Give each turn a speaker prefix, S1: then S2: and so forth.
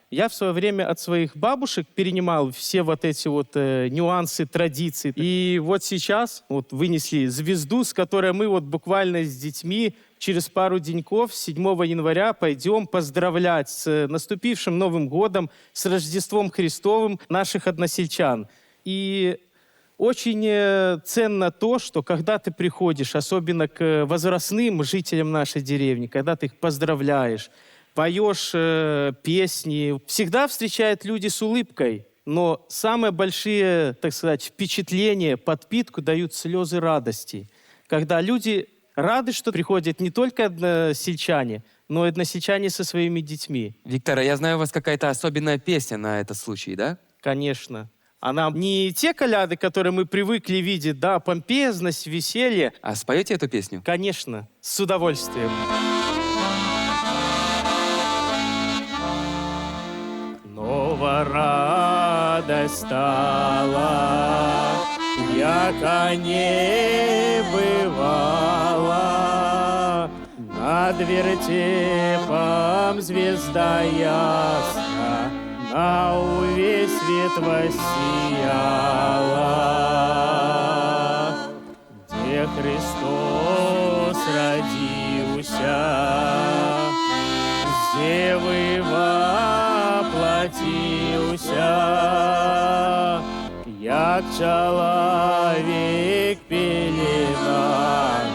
S1: Я в свое время от своих бабушек перенимал все вот эти вот нюансы, традиции. И вот сейчас вот вынесли звезду, с которой мы вот буквально с детьми через пару деньков, 7 января, пойдем поздравлять с наступившим Новым годом, с Рождеством Христовым наших односельчан. И очень ценно то, что когда ты приходишь, особенно к возрастным жителям нашей деревни, когда ты их поздравляешь, поешь песни, всегда встречают люди с улыбкой. Но самые большие, так сказать, впечатления, подпитку дают слезы радости. Когда люди рады, что приходят не только односельчане, но и односельчане со своими детьми.
S2: Виктор, а я знаю, у вас какая-то особенная песня на этот случай, да?
S1: Конечно. Она не те коляды, которые мы привыкли видеть, да, помпезность, веселье.
S2: А споете эту песню?
S1: Конечно, с удовольствием. Нова радость стала, яка не бывала. Над вертепом звезда ясна, на увесь свет воссияла. Где Христос родился, девы воплотился, як человек пелена